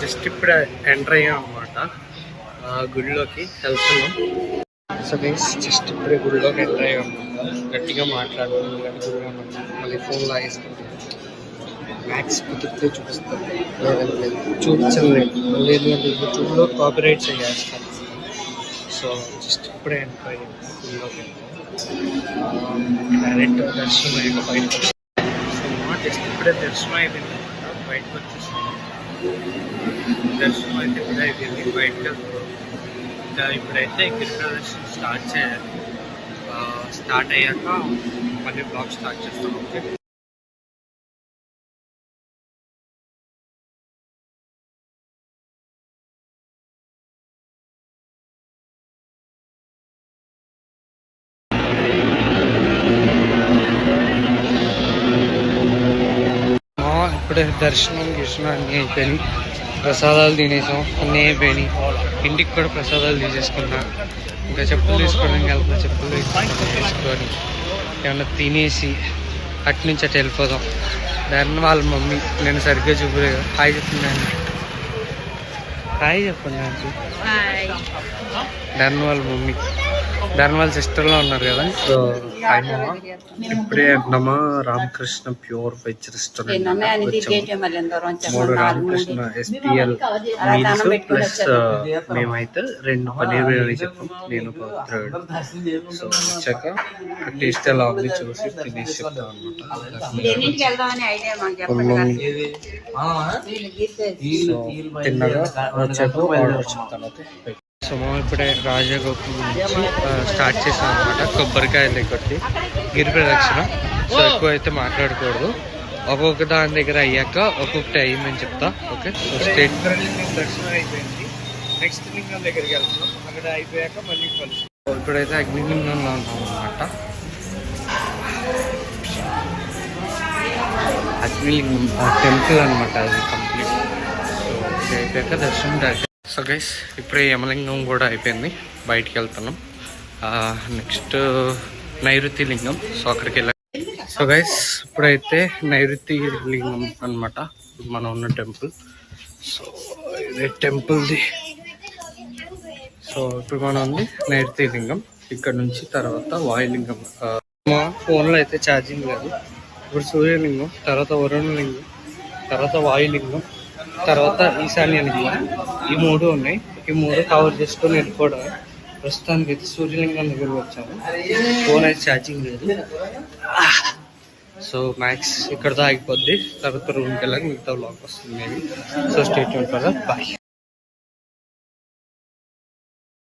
Just ఇప్పుడు enter అయ్యాం అనమాట గుడిలోకి వెళ్తున్నాం. సో గైస్ జస్ట్ ఇప్పుడే గుడిలోకి ఎంటర్ అయ్యాం అనమాట. గట్టిగా మాట్లాడుతున్నాం గుడిగా మళ్ళీ ఫోన్ లాగేసుకుంటాం. మ్యాక్స్ కుదిరితే చూపిస్తాం, చూపించలేదు లేదు అంటే యూట్యూబ్లో కాపీ రైట్స్ చేస్తాం. సో జస్ట్ ఇప్పుడే ఎంటర్ అయ్యాం గుడిలోకి. డైరెక్ట్ దర్శనం అయ్యాక బయటకు జస్ట్ ఇప్పుడే దర్శనం అయిపోయింది అనమాట. బయటకు వచ్చేసాం. దర్శనం అయితే ఇప్పుడే అయిపోయింది. బయటకు వెళ్తాం. ఇంకా ఇప్పుడైతే గిరి ప్రదర్శన స్టార్ట్ చేయాలి. స్టార్ట్ అయ్యాక మళ్ళీ బ్లాగ్ స్టార్ట్ చేస్తాం. ఓకే. ఇప్పుడే దర్శనం అన్నీ అయిపోయినాయి. ప్రసాదాలు తినేసాం, అన్నీ అయిపోయినాయి. ఇంటికి కూడా ప్రసాదాలు తీసేసుకున్నా. ఇంకా చెప్పులు తీసుకోవడానికి వెళ్తున్నా. చెప్పులు తీసుకొని ఏమన్నా తినేసి అటు నుంచి అటు వెళ్ళిపోదాం. దాన్ని వాళ్ళ మమ్మీ నేను సరిగ్గా చూపలేదు. హాయ్ చెప్తున్నాను. హాయ్ చెప్పండి నాకు. దాన్ని వాళ్ళ మమ్మీ, దాని వాళ్ళ సిస్టర్లో ఉన్నారు కదా. సో ఇప్పుడే అన్నమా Ramakrishna pure veg restaurant. 3 Ramakrishna SPL meals plus మేమైతే 2 పన్నీర్ బిర్యానీ చెప్పాం. నేను థర్డ్. సో వచ్చాక టేస్ట్ ఎలా ఉంది చూసి తినేసి చెప్తాం అనమాట. తిన్నగా వచ్చాక ఆర్డర్ చెప్తాను. ఓకే. సో మనం ఇప్పుడే రాజగోపురం నుంచి స్టార్ట్ చేసాం అనమాట. కొబ్బరికాయల దగ్గరికి గిరి ప్రదక్షిణ. సో ఎక్కువ అయితే మాట్లాడకూడదు. ఒక్కొక్క దాని దగ్గర అయ్యాక ఒక్కొక్కటి అయ్యిందని చెప్తా. ఓకే. సో స్టేట్ దర్శనం అయిపోయింది. నెక్స్ట్ లింగం దగ్గరికి వెళ్తున్నాం. అక్కడ అయిపోయాక మళ్ళీ కలిసి ఇప్పుడైతే అగ్నిలింగంలో ఉన్నాం అనమాట. అగ్నిలింగం టెంపుల్ అనమాట అది కంప్లీట్. సో అయిపోయాక దర్శనం డైరెక్ట్. సో గైస్ ఇప్పుడే యమలింగం కూడా అయిపోయింది. బయటికి వెళ్తున్నాం. నెక్స్ట్ నైరుతి లింగం. సో అక్కడికి వెళ్ళాలి. సో గైస్ ఇప్పుడైతే నైరుతి లింగం అనమాట మనం ఉన్న టెంపుల్. సో ఇదే టెంపుల్ది. సో ఇప్పుడు మనం ఉంది నైరుతి లింగం. ఇక్కడ నుంచి తర్వాత వాయులింగం. మా ఫోన్లో అయితే ఛార్జింగ్ లేదు. ఇప్పుడు సూర్యలింగం, తర్వాత వరుణలింగం, తర్వాత వాయులింగం, తర్వాత ఈశాన్య లింగం. ఈ 3 ఉన్నాయి. ఈ 3 కవర్ చేసుకొని వెళ్ళిపోవడం. ప్రస్తుతానికి అయితే సూర్యలింగం దగ్గర వచ్చాము. ఫోన్ అయితే ఛార్జింగ్ లేదు. సో మ్యాక్స్ ఇక్కడతో ఆగిపోద్ది. తర్వాత రూమ్కి వెళ్ళాక మిగతా వ్లాగ్ వస్తుంది. So stay tuned for that. Bye.